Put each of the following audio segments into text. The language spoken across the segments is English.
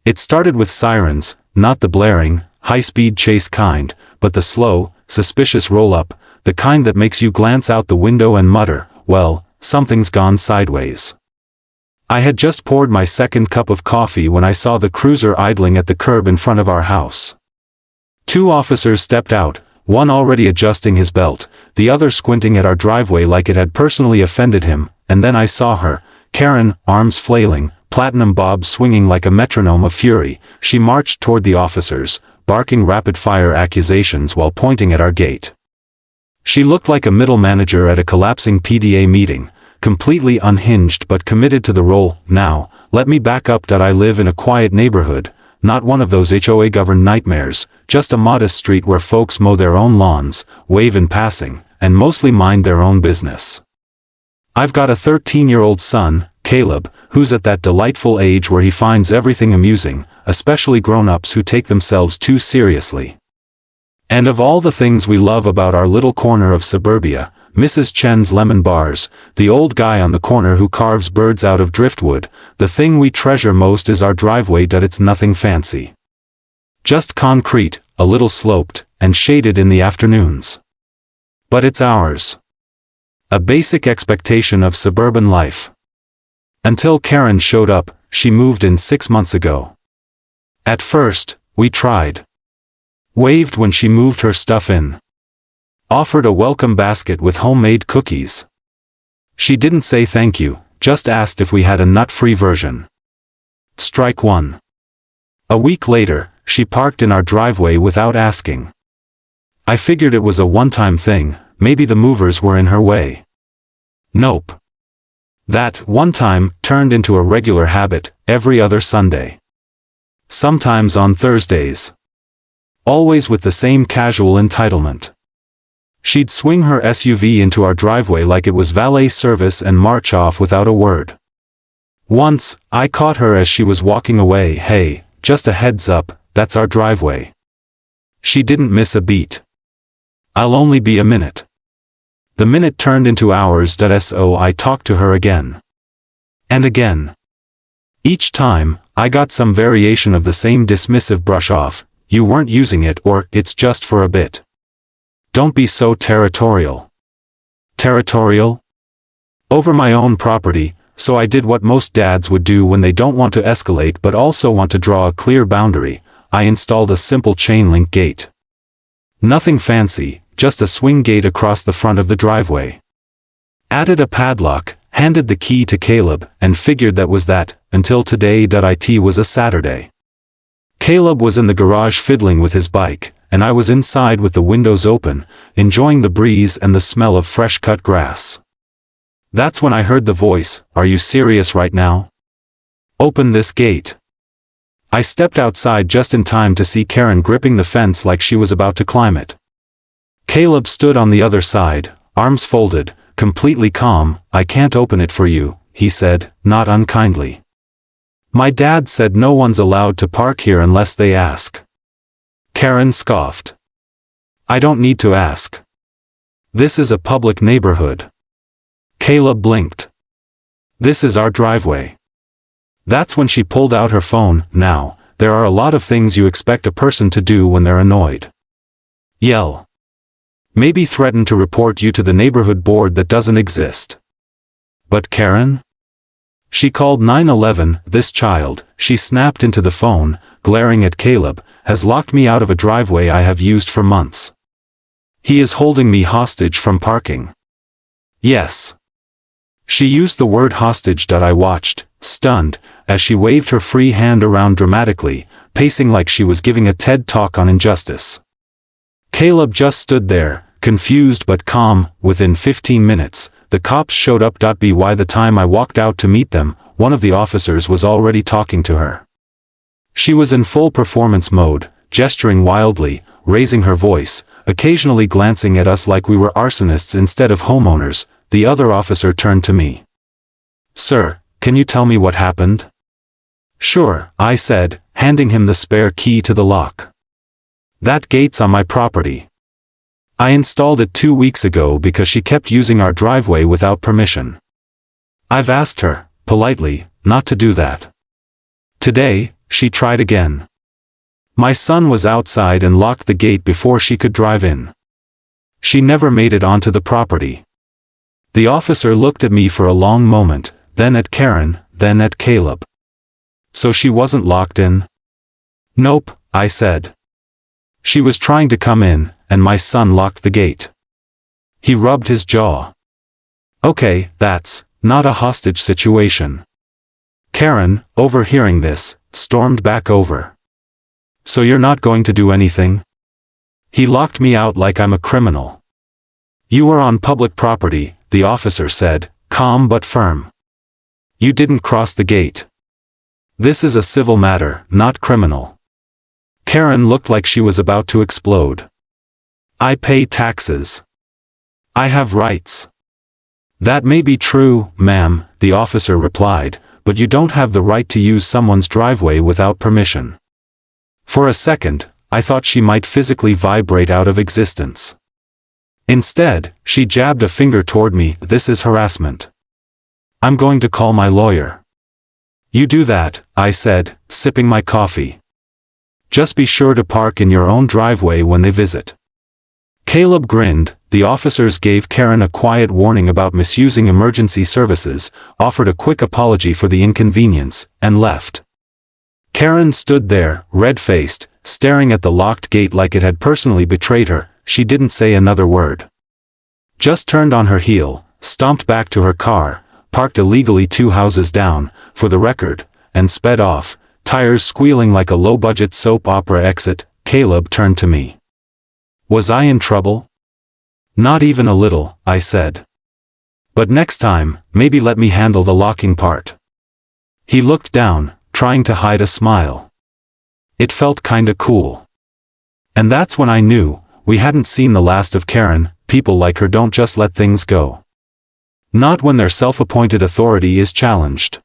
It started with sirens, not the blaring, high-speed chase kind, but the slow, suspicious roll-up, the kind that makes you glance out the window and mutter, well, something's gone sideways. I had just poured my second cup of coffee when I saw the cruiser idling at the curb in front of our house. Two officers stepped out, one already adjusting his belt, the other squinting at our driveway like it had personally offended him, and then I saw her, Karen, arms flailing, platinum bob swinging like a metronome of fury. She marched toward the officers, barking rapid-fire accusations while pointing at our gate. She looked like a middle manager at a collapsing PDA meeting, completely unhinged but committed to the role. Now, let me back up that I live in a quiet neighborhood, not one of those HOA-governed nightmares, just a modest street where folks mow their own lawns, wave in passing, and mostly mind their own business. I've got a 13-year-old son, Caleb, who's at that delightful age where he finds everything amusing, especially grown-ups who take themselves too seriously. And of all the things we love about our little corner of suburbia, Mrs. Chen's lemon bars, the old guy on the corner who carves birds out of driftwood, the thing we treasure most is our driveway. It's nothing fancy. Just concrete, a little sloped, and shaded in the afternoons. But it's ours. A basic expectation of suburban life. Until Karen showed up. She moved in 6 months ago. At first, we tried. Waved when she moved her stuff in. Offered a welcome basket with homemade cookies. She didn't say thank you, just asked if we had a nut-free version. Strike one. A week later, she parked in our driveway without asking. I figured it was a one-time thing, maybe the movers were in her way. Nope. That one time turned into a regular habit, every other Sunday. Sometimes on Thursdays. Always with the same casual entitlement. She'd swing her SUV into our driveway like it was valet service and march off without a word. Once, I caught her as she was walking away. Hey, just a heads up, that's our driveway. She didn't miss a beat. I'll only be a minute. The minute turned into hours. So I talked to her again. And again. Each time, I got some variation of the same dismissive brush off. You weren't using it, or it's just for a bit. Don't be so territorial. Territorial? Over my own property, so I did what most dads would do when they don't want to escalate but also want to draw a clear boundary. I installed a simple chain-link gate. Nothing fancy, just a swing gate across the front of the driveway. Added a padlock, handed the key to Caleb, and figured that was that, until today. It was a Saturday. Caleb was in the garage fiddling with his bike, and I was inside with the windows open, enjoying the breeze and the smell of fresh-cut grass. That's when I heard the voice, "Are you serious right now? Open this gate." I stepped outside just in time to see Karen gripping the fence like she was about to climb it. Caleb stood on the other side, arms folded, completely calm. "I can't open it for you," he said, not unkindly. "My dad said no one's allowed to park here unless they ask." Karen scoffed. "I don't need to ask. This is a public neighborhood." Caleb blinked. "This is our driveway." That's when she pulled out her phone. Now, there are a lot of things you expect a person to do when they're annoyed. Yell. Maybe threaten to report you to the neighborhood board that doesn't exist. But Karen? She called 911. "This child," she snapped into the phone, glaring at Caleb, "has locked me out of a driveway I have used for months. He is holding me hostage from parking." Yes. She used the word hostage. I watched, stunned, as she waved her free hand around dramatically, pacing like she was giving a TED talk on injustice. Caleb just stood there, confused but calm. Within 15 minutes, the cops showed up. By the time I walked out to meet them, one of the officers was already talking to her. She was in full performance mode, gesturing wildly, raising her voice, occasionally glancing at us like we were arsonists instead of homeowners. The other officer turned to me. "Sir, can you tell me what happened?" "Sure," I said, handing him the spare key to the lock. "That gate's on my property. I installed it 2 weeks ago because she kept using our driveway without permission. I've asked her, politely, not to do that. Today, she tried again. My son was outside and locked the gate before she could drive in. She never made it onto the property. The officer looked at me for a long moment, then at Karen, then at Caleb. So she wasn't locked in? Nope, I said. She was trying to come in, and my son locked the gate. He rubbed his jaw. Okay, that's not a hostage situation. Karen, overhearing this, stormed back over. So you're not going to do anything? He locked me out like I'm a criminal. You were on public property, the officer said, calm but firm. You didn't cross the gate. This is a civil matter, not criminal. Karen looked like she was about to explode. I pay taxes. I have rights. That may be true, ma'am, the officer replied, but you don't have the right to use someone's driveway without permission. For a second, I thought she might physically vibrate out of existence. Instead, she jabbed a finger toward me. This is harassment. I'm going to call my lawyer. You do that, I said, sipping my coffee. Just be sure to park in your own driveway when they visit. Caleb grinned. The officers gave Karen a quiet warning about misusing emergency services, offered a quick apology for the inconvenience, and left. Karen stood there, red-faced, staring at the locked gate like it had personally betrayed her. She didn't say another word. Just turned on her heel, stomped back to her car, parked illegally 2 houses down, for the record, and sped off, tires squealing like a low-budget soap opera exit. Caleb turned to me. Was I in trouble? Not even a little, I said. But next time, maybe let me handle the locking part. He looked down, trying to hide a smile. It felt kinda cool. And that's when I knew, we hadn't seen the last of Karen. People like her don't just let things go. Not when their self-appointed authority is challenged.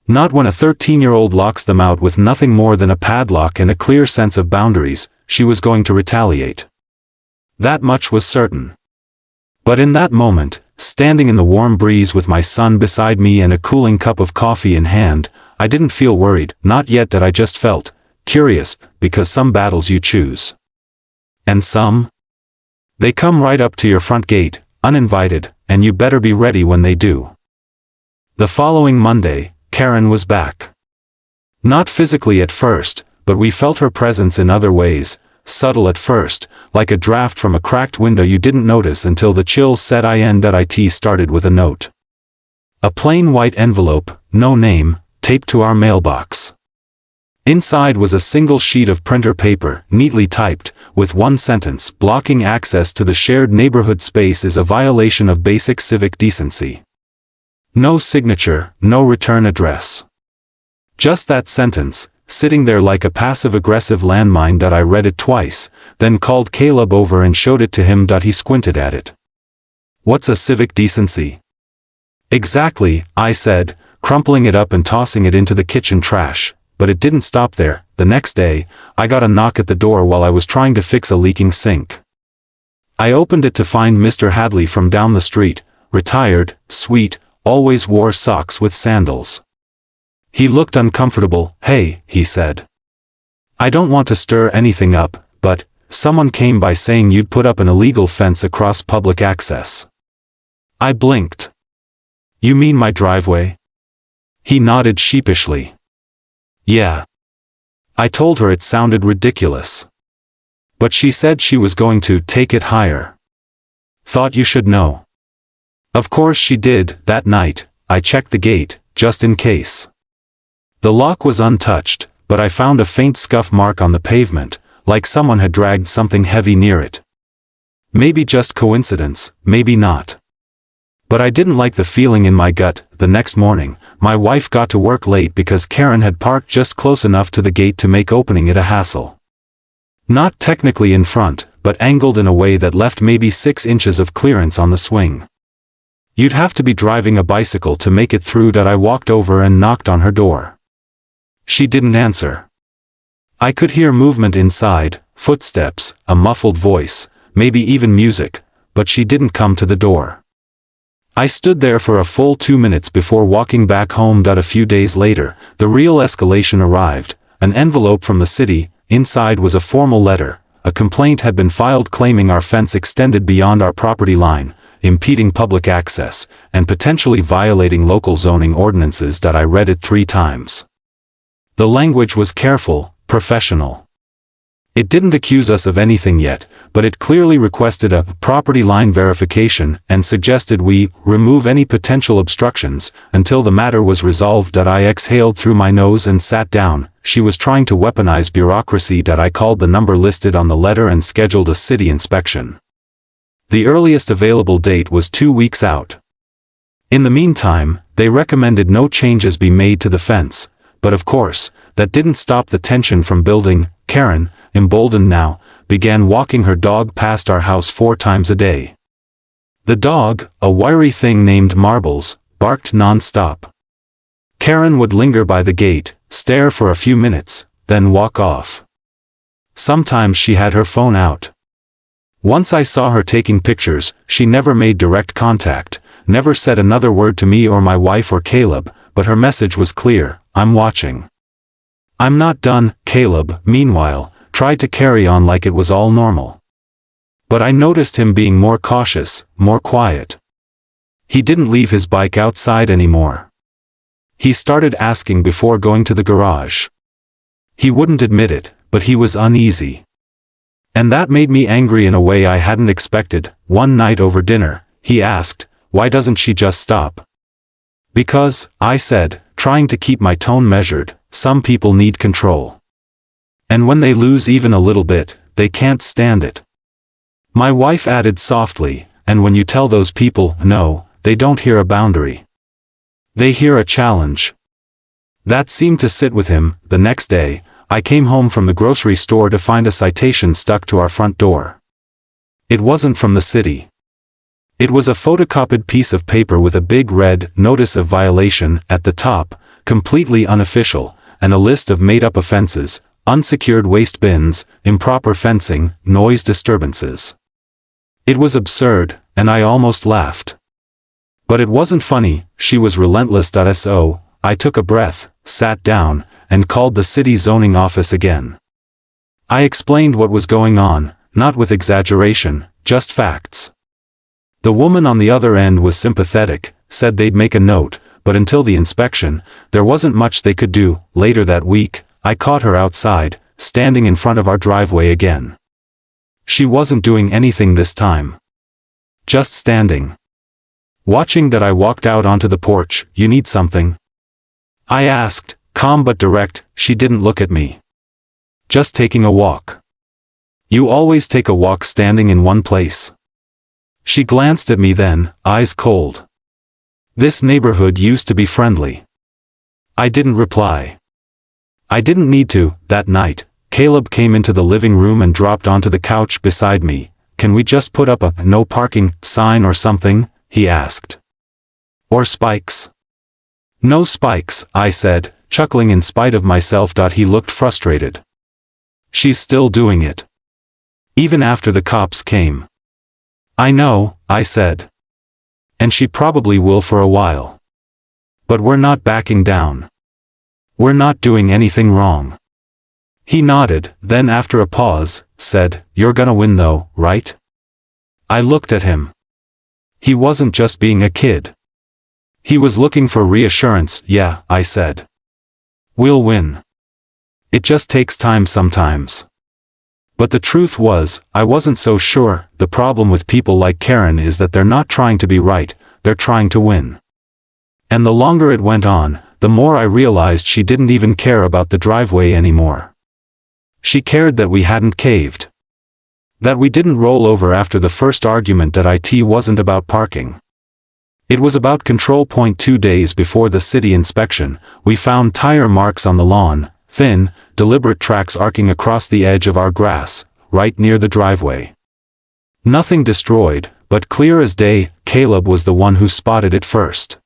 Not when a 13-year-old locks them out with nothing more than a padlock and a clear sense of boundaries. She was going to retaliate. That much was certain. But in that moment, standing in the warm breeze with my son beside me and a cooling cup of coffee in hand, I didn't feel worried, not yet. That I just felt curious, because some battles you choose. And some? They come right up to your front gate, uninvited, and you better be ready when they do. The following Monday, Karen was back. Not physically at first, but we felt her presence in other ways, subtle at first, like a draft from a cracked window you didn't notice until the chill set in. It started with a note. A plain white envelope, no name, taped to our mailbox. Inside was a single sheet of printer paper, neatly typed, with one sentence: blocking access to the shared neighborhood space is a violation of basic civic decency. No signature, no return address. Just that sentence, sitting there like a passive-aggressive landmine. I read it twice, then called Caleb over and showed it to him. He squinted at it. What's a civic decency? Exactly, I said, crumpling it up and tossing it into the kitchen trash. But it didn't stop there. The next day, I got a knock at the door while I was trying to fix a leaking sink. I opened it to find Mr. Hadley from down the street, retired, sweet, always wore socks with sandals. He looked uncomfortable. Hey, he said. I don't want to stir anything up, but someone came by saying you'd put up an illegal fence across public access. I blinked. You mean my driveway? He nodded sheepishly. Yeah. I told her it sounded ridiculous. But she said she was going to take it higher. Thought you should know. Of course she did. That night, I checked the gate, just in case. The lock was untouched, but I found a faint scuff mark on the pavement, like someone had dragged something heavy near it. Maybe just coincidence, maybe not. But I didn't like the feeling in my gut. The next morning, my wife got to work late because Karen had parked just close enough to the gate to make opening it a hassle. Not technically in front, but angled in a way that left maybe 6 inches of clearance on the swing. You'd have to be driving a bicycle to make it through. I walked over and knocked on her door. She didn't answer. I could hear movement inside, footsteps, a muffled voice, maybe even music, but she didn't come to the door. I stood there for a full 2 minutes before walking back home. A few days later, the real escalation arrived, an envelope from the city. Inside was a formal letter. A complaint had been filed claiming our fence extended beyond our property line, impeding public access, and potentially violating local zoning ordinances. I read it 3 times. The language was careful, professional. It didn't accuse us of anything yet, but it clearly requested a property line verification and suggested we remove any potential obstructions until the matter was resolved. I exhaled through my nose and sat down. She was trying to weaponize bureaucracy. I called the number listed on the letter and scheduled a city inspection. The earliest available date was 2 weeks out. In the meantime, they recommended no changes be made to the fence, but of course, that didn't stop the tension from building. Karen, emboldened now, began walking her dog past our house 4 times a day. The dog, a wiry thing named Marbles, barked non-stop. Karen would linger by the gate, stare for a few minutes, then walk off. Sometimes she had her phone out. Once I saw her taking pictures. She never made direct contact, never said another word to me or my wife or Caleb, but her message was clear: I'm watching. I'm not done. Caleb, meanwhile, tried to carry on like it was all normal. But I noticed him being more cautious, more quiet. He didn't leave his bike outside anymore. He started asking before going to the garage. He wouldn't admit it, but he was uneasy. And that made me angry in a way I hadn't expected. One night over dinner, he asked, "Why doesn't she just stop?" "Because," I said, trying to keep my tone measured, "some people need control. And when they lose even a little bit, they can't stand it." My wife added softly, "And when you tell those people no, they don't hear a boundary. They hear a challenge." That seemed to sit with him. The next day, I came home from the grocery store to find a citation stuck to our front door. It wasn't from the city. It was a photocopied piece of paper with a big red "Notice of Violation" at the top, completely unofficial, and a list of made-up offenses: unsecured waste bins, improper fencing, noise disturbances. It was absurd, and I almost laughed. But it wasn't funny. She was relentless. So, I took a breath, sat down, and called the city zoning office again. I explained what was going on, not with exaggeration, just facts. The woman on the other end was sympathetic, said they'd make a note, but until the inspection, there wasn't much they could do. Later that week, I caught her outside, standing in front of our driveway again. She wasn't doing anything this time. Just standing. Watching. I walked out onto the porch. "You need something?" I asked, calm but direct. She didn't look at me. "Just taking a walk." "You always take a walk standing in one place?" She glanced at me then, eyes cold. "This neighborhood used to be friendly." I didn't reply. I didn't need to. That night, Caleb came into the living room and dropped onto the couch beside me. "Can we just put up a no parking sign or something?" he asked. "Or spikes?" "No spikes," I said, chuckling in spite of myself. He looked frustrated. "She's still doing it. Even after the cops came." "I know," I said. "And she probably will for a while. But we're not backing down. We're not doing anything wrong." He nodded, then after a pause, said, "You're gonna win though, right?" I looked at him. He wasn't just being a kid. He was looking for reassurance. "Yeah," I said. "We'll win. It just takes time sometimes." But the truth was, I wasn't so sure. The problem with people like Karen is that they're not trying to be right, they're trying to win. And the longer it went on, the more I realized she didn't even care about the driveway anymore. She cared that we hadn't caved. That we didn't roll over after the first argument. It wasn't about parking. It was about control. 2 days before the city inspection, we found tire marks on the lawn, thin, deliberate tracks arcing across the edge of our grass, right near the driveway. Nothing destroyed, but clear as day. Caleb was the one who spotted it first.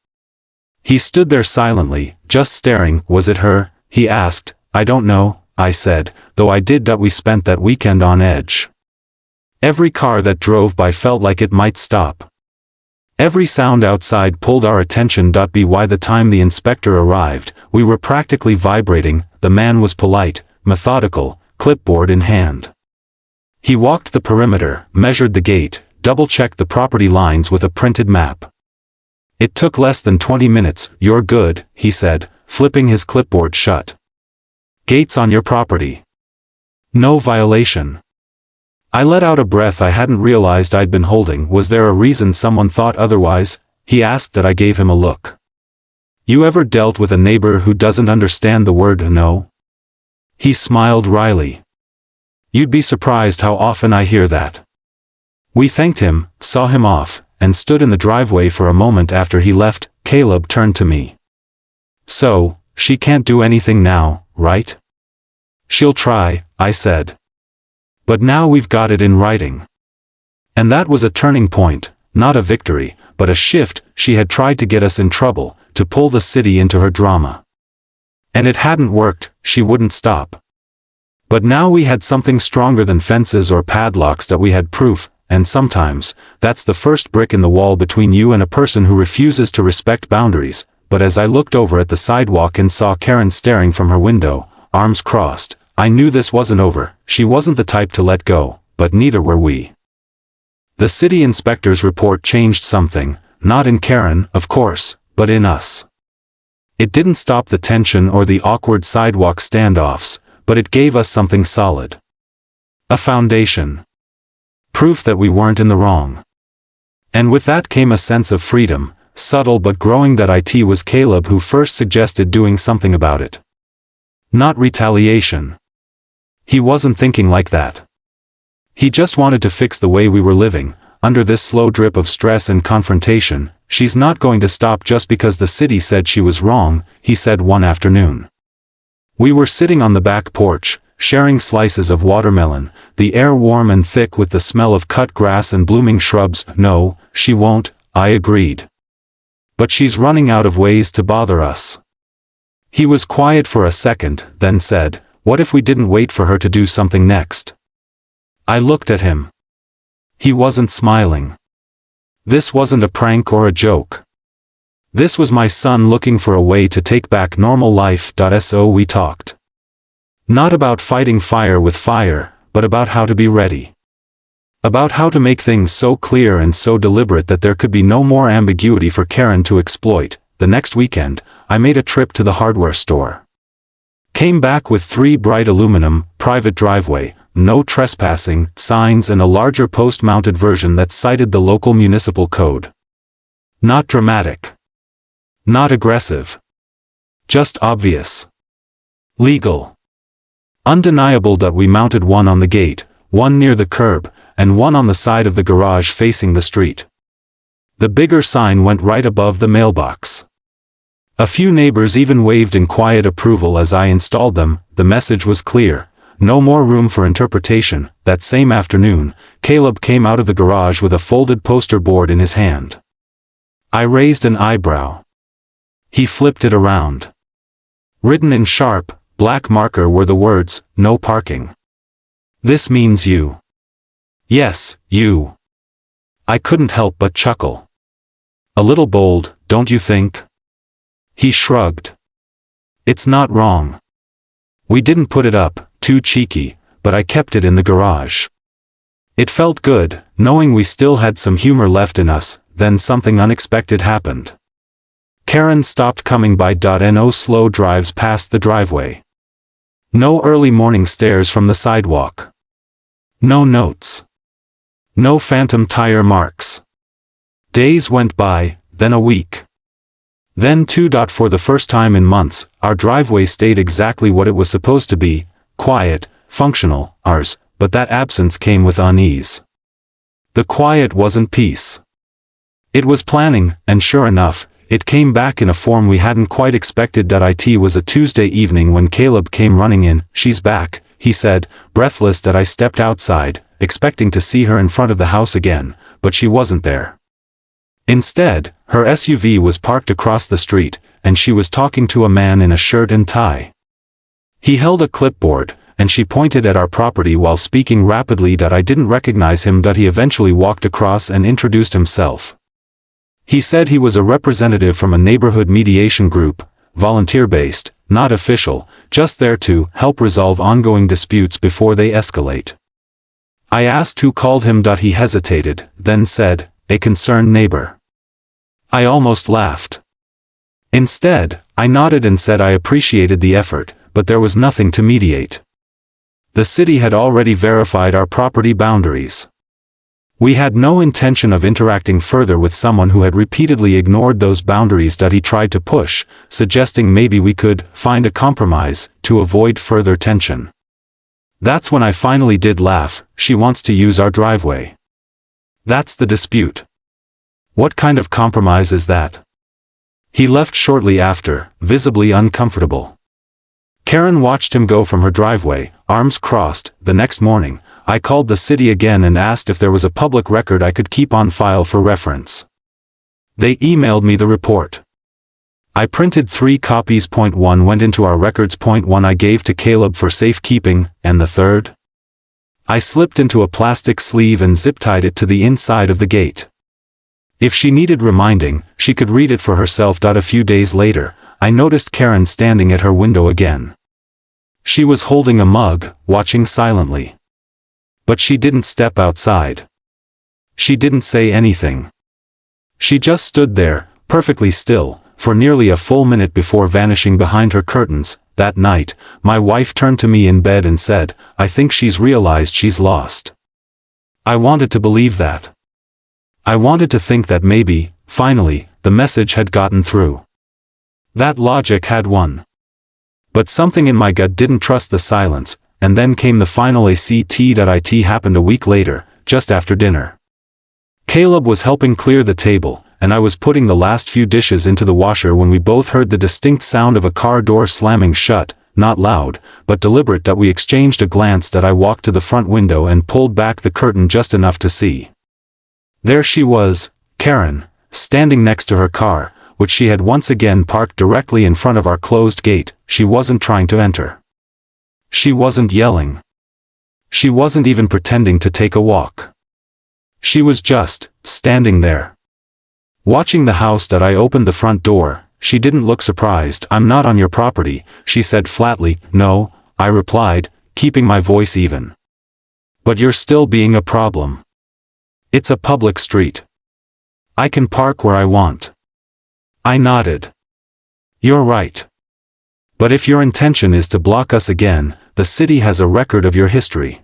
He stood there silently, just staring. "Was it her?" he asked. "I don't know," I said, though I did. We spent that weekend on edge. Every car that drove by felt like it might stop. Every sound outside pulled our attention. By the time the inspector arrived, we were practically vibrating. The man was polite, methodical, clipboard in hand. He walked the perimeter, measured the gate, double-checked the property lines with a printed map. It took less than 20 minutes. "You're good," he said, flipping his clipboard shut. "Gates on your property. No violation." I let out a breath I hadn't realized I'd been holding. "Was there a reason someone thought otherwise?" he asked. That I gave him a look. "You ever dealt with a neighbor who doesn't understand the word no?" He smiled wryly. "You'd be surprised how often I hear that." We thanked him, saw him off, and stood in the driveway for a moment. After he left, Caleb turned to me. "So, she can't do anything now, right?" "She'll try," I said. "But now we've got it in writing." And that was a turning point, not a victory, but a shift. She had tried to get us in trouble, to pull the city into her drama. And it hadn't worked. She wouldn't stop. But now we had something stronger than fences or padlocks. That we had proof, and sometimes, that's the first brick in the wall between you and a person who refuses to respect boundaries. But as I looked over at the sidewalk and saw Karen staring from her window, arms crossed, I knew this wasn't over. She wasn't the type to let go, but neither were we. The city inspector's report changed something, not in Karen, of course, but in us. It didn't stop the tension or the awkward sidewalk standoffs, but it gave us something solid. A foundation. Proof that we weren't in the wrong. And with that came a sense of freedom, subtle but growing. That it was Caleb who first suggested doing something about it. Not retaliation. He wasn't thinking like that. He just wanted to fix the way we were living, under this slow drip of stress and confrontation. "She's not going to stop just because the city said she was wrong," he said one afternoon. We were sitting on the back porch, sharing slices of watermelon, the air warm and thick with the smell of cut grass and blooming shrubs. "No, she won't," I agreed. "But she's running out of ways to bother us." He was quiet for a second, then said, "What if we didn't wait for her to do something next?" I looked at him. He wasn't smiling. This wasn't a prank or a joke. This was my son looking for a way to take back normal life. So we talked. Not about fighting fire with fire, but about how to be ready. About how to make things so clear and so deliberate that there could be no more ambiguity for Karen to exploit. The next weekend, I made a trip to the hardware store. Came back with 3 bright aluminum, private driveway, no trespassing signs and a larger post-mounted version that cited the local municipal code. Not dramatic. Not aggressive. Just obvious. Legal. Undeniable. We mounted one on the gate, one near the curb, and one on the side of the garage facing the street. The bigger sign went right above the mailbox. A few neighbors even waved in quiet approval as I installed them. The message was clear. No more room for interpretation. That same afternoon, Caleb came out of the garage with a folded poster board in his hand. I raised an eyebrow. He flipped it around. Written in sharp, black marker were the words, "No parking." "This means you." "Yes, you." I couldn't help but chuckle. "A little bold, don't you think?" He shrugged. "It's not wrong. We didn't put it up, too cheeky, but I kept it in the garage." It felt good, knowing we still had some humor left in us. Then something unexpected happened. Karen stopped coming by. No slow drives past the driveway. No early morning stares from the sidewalk. No notes. No phantom tire marks. Days went by, then a week. Then 2. For the first time in months, our driveway stayed exactly what it was supposed to be, quiet, functional, ours, but that absence came with unease. The quiet wasn't peace. It was planning, and sure enough, it came back in a form we hadn't quite expected. It was a Tuesday evening when Caleb came running in. "She's back," he said, breathless. I stepped outside, expecting to see her in front of the house again, but she wasn't there. Instead, her SUV was parked across the street, and she was talking to a man in a shirt and tie. He held a clipboard, and she pointed at our property while speaking rapidly. I didn't recognize him. He eventually walked across and introduced himself. He said he was a representative from a neighborhood mediation group, volunteer-based, not official, just there to help resolve ongoing disputes before they escalate. I asked who called him. He hesitated, then said, a concerned neighbor. I almost laughed. Instead, I nodded and said I appreciated the effort, but there was nothing to mediate. The city had already verified our property boundaries. We had no intention of interacting further with someone who had repeatedly ignored those boundaries. He tried to push, suggesting maybe we could find a compromise to avoid further tension. That's when I finally did laugh. She wants to use our driveway. That's the dispute. What kind of compromise is that? He left shortly after, visibly uncomfortable. Karen watched him go from her driveway, arms crossed. The next morning, I called the city again and asked if there was a public record I could keep on file for reference. They emailed me the report. I printed 3 copies. .1 went into our records. .1 I gave to Caleb for safekeeping, and the third? I slipped into a plastic sleeve and zip-tied it to the inside of the gate. If she needed reminding, she could read it for herself. A few days later, I noticed Karen standing at her window again. She was holding a mug, watching silently. But she didn't step outside. She didn't say anything. She just stood there, perfectly still, for nearly a full minute before vanishing behind her curtains. That night, my wife turned to me in bed and said, I think she's realized she's lost. I wanted to believe that. I wanted to think that maybe, finally, the message had gotten through. That logic had won. But something in my gut didn't trust the silence, and then came the final act. It happened a week later, just after dinner. Caleb was helping clear the table, and I was putting the last few dishes into the washer when we both heard the distinct sound of a car door slamming shut, not loud, but deliberate. We exchanged a glance. I walked to the front window and pulled back the curtain just enough to see. There she was, Karen, standing next to her car, which she had once again parked directly in front of our closed gate. She wasn't trying to enter. She wasn't yelling. She wasn't even pretending to take a walk. She was just standing there. Watching the house. I opened the front door. She didn't look surprised. I'm not on your property, she said flatly. No, I replied, keeping my voice even. But you're still being a problem. It's a public street. I can park where I want. I nodded. You're right. But if your intention is to block us again, the city has a record of your history.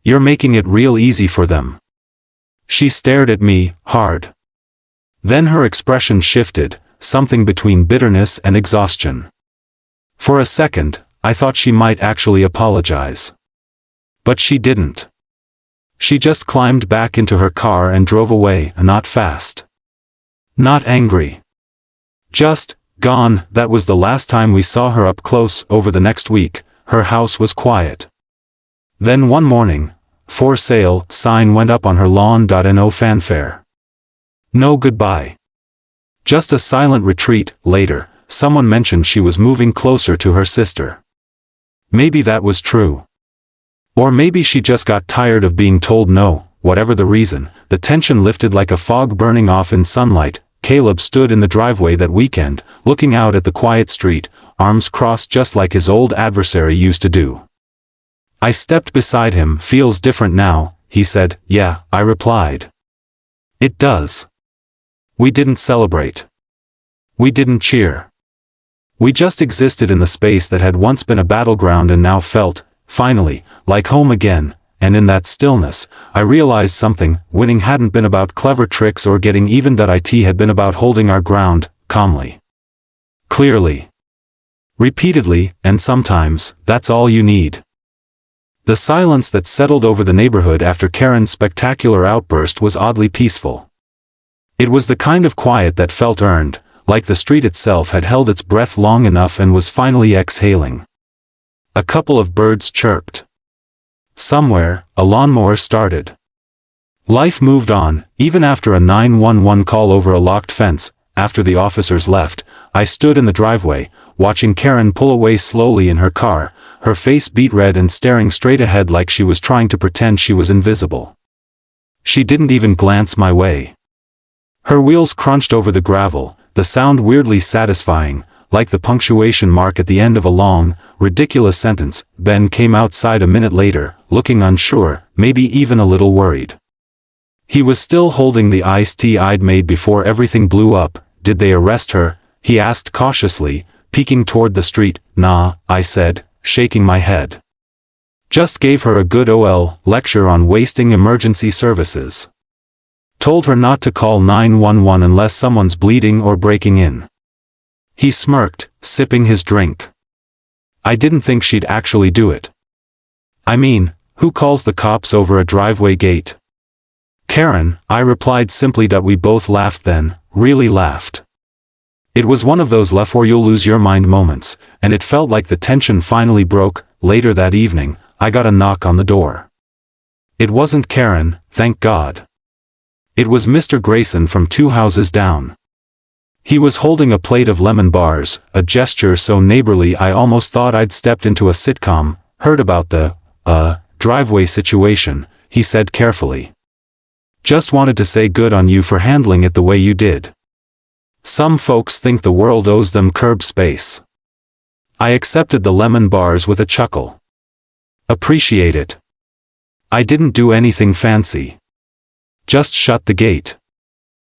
You're making it real easy for them. She stared at me, hard. Then her expression shifted, something between bitterness and exhaustion. For a second, I thought she might actually apologize. But she didn't. She just climbed back into her car and drove away, not fast. Not angry. Just gone. That was the last time we saw her up close. Over the next week, her house was quiet. Then one morning, for sale sign went up on her lawn. No fanfare. No goodbye. Just a silent retreat. Later, someone mentioned she was moving closer to her sister. Maybe that was true. Or maybe she just got tired of being told no. Whatever the reason, the tension lifted like a fog burning off in sunlight. Caleb stood in the driveway that weekend, looking out at the quiet street, arms crossed just like his old adversary used to do. I stepped beside him. Feels different now, he said. Yeah, I replied. It does. We didn't celebrate. We didn't cheer. We just existed in the space that had once been a battleground and now felt, finally, like home again. And in that stillness, I realized something. Winning hadn't been about clever tricks or getting even. It had been about holding our ground, calmly. Clearly. Repeatedly, and sometimes, that's all you need. The silence that settled over the neighborhood after Karen's spectacular outburst was oddly peaceful. It was the kind of quiet that felt earned, like the street itself had held its breath long enough and was finally exhaling. A couple of birds chirped. Somewhere, a lawnmower started. Life moved on, even after a 911 call over a locked fence. After the officers left, I stood in the driveway, watching Karen pull away slowly in her car, her face beet red and staring straight ahead like she was trying to pretend she was invisible. She didn't even glance my way. Her wheels crunched over the gravel, the sound weirdly satisfying, like the punctuation mark at the end of a long, ridiculous sentence. Ben came outside a minute later, looking unsure, maybe even a little worried. He was still holding the iced tea I'd made before everything blew up. Did they arrest her? He asked cautiously, peeking toward the street. Nah, I said, shaking my head. Just gave her a good OL lecture on wasting emergency services. Told her not to call 911 unless someone's bleeding or breaking in. He smirked, sipping his drink. I didn't think she'd actually do it. I mean, who calls the cops over a driveway gate? Karen, I replied simply. That we both laughed then, really laughed. It was one of those laugh or you'll lose your mind moments, and it felt like the tension finally broke. Later that evening, I got a knock on the door. It wasn't Karen, thank God. It was Mr. Grayson from 2 houses down. He was holding a plate of lemon bars, a gesture so neighborly I almost thought I'd stepped into a sitcom. Heard about the, driveway situation, he said carefully. Just wanted to say good on you for handling it the way you did. Some folks think the world owes them curb space. I accepted the lemon bars with a chuckle. Appreciate it. I didn't do anything fancy. Just shut the gate.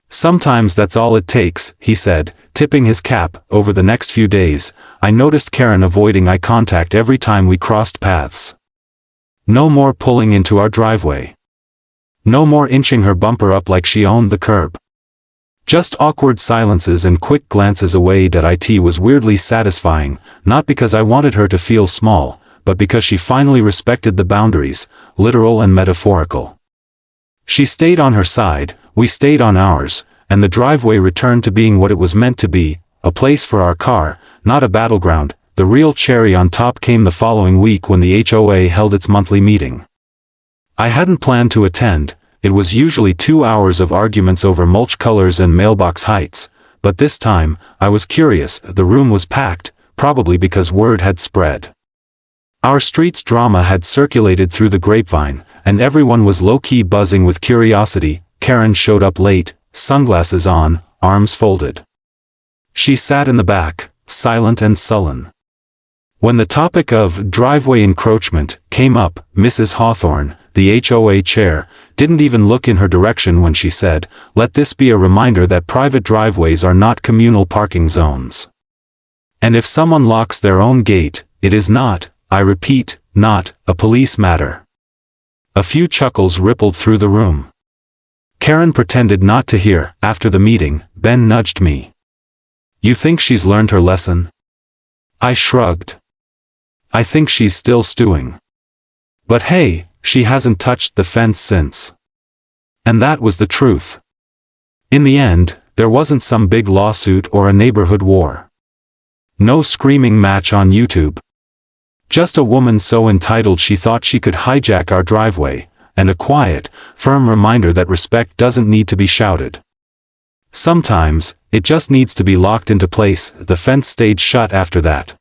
Sometimes that's all it takes, he said, tipping his cap. Over the next few days, I noticed Karen avoiding eye contact every time we crossed paths. No more pulling into our driveway. No more inching her bumper up like she owned the curb. Just awkward silences and quick glances away. It was weirdly satisfying, not because I wanted her to feel small, but because she finally respected the boundaries, literal and metaphorical. She stayed on her side, we stayed on ours, and the driveway returned to being what it was meant to be, a place for our car, not a battleground. The real cherry on top came the following week when the HOA held its monthly meeting. I hadn't planned to attend. It was usually 2 hours of arguments over mulch colors and mailbox heights, but this time, I was curious. The room was packed, probably because word had spread. Our street's drama had circulated through the grapevine, and everyone was low-key buzzing with curiosity. Karen showed up late, sunglasses on, arms folded. She sat in the back, silent and sullen. When the topic of driveway encroachment came up, Mrs. Hawthorne, the HOA chair, didn't even look in her direction when she said, "Let this be a reminder that private driveways are not communal parking zones. And if someone locks their own gate, it is not, I repeat, not, a police matter." A few chuckles rippled through the room. Karen pretended not to hear. After the meeting, Ben nudged me. "You think she's learned her lesson?" I shrugged. "I think she's still stewing. But hey, she hasn't touched the fence since." And that was the truth. In the end, there wasn't some big lawsuit or a neighborhood war. No screaming match on YouTube. Just a woman so entitled she thought she could hijack our driveway, and a quiet, firm reminder that respect doesn't need to be shouted. Sometimes, it just needs to be locked into place. The fence stayed shut after that.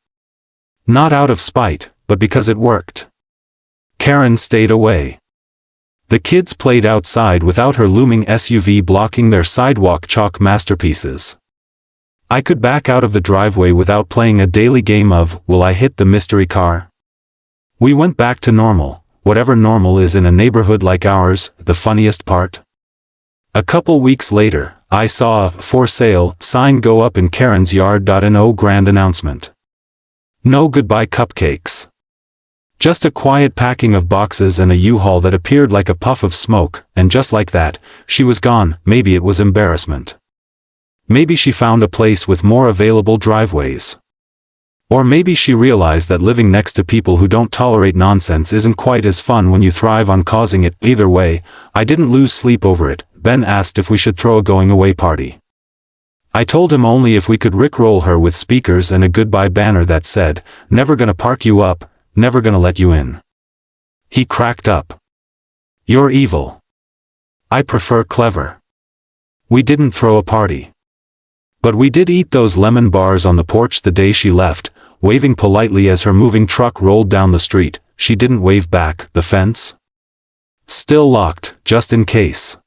Not out of spite, but because it worked. Karen stayed away. The kids played outside without her looming SUV blocking their sidewalk chalk masterpieces. I could back out of the driveway without playing a daily game of, will I hit the mystery car? We went back to normal, whatever normal is in a neighborhood like ours. The funniest part? A couple weeks later, I saw a "for sale" sign go up in Karen's yard. No grand announcement. No goodbye cupcakes. Just a quiet packing of boxes and a U-Haul that appeared like a puff of smoke, and just like that, she was gone. Maybe it was embarrassment. Maybe she found a place with more available driveways. Or maybe she realized that living next to people who don't tolerate nonsense isn't quite as fun when you thrive on causing it. Either way, I didn't lose sleep over it. Ben asked if we should throw a going-away party. I told him only if we could rickroll her with speakers and a goodbye banner that said, "Never gonna park you up, never gonna let you in." He cracked up. "You're evil." I prefer clever. We didn't throw a party. But we did eat those lemon bars on the porch the day she left, waving politely as her moving truck rolled down the street. She didn't wave back. The fence? Still locked, just in case.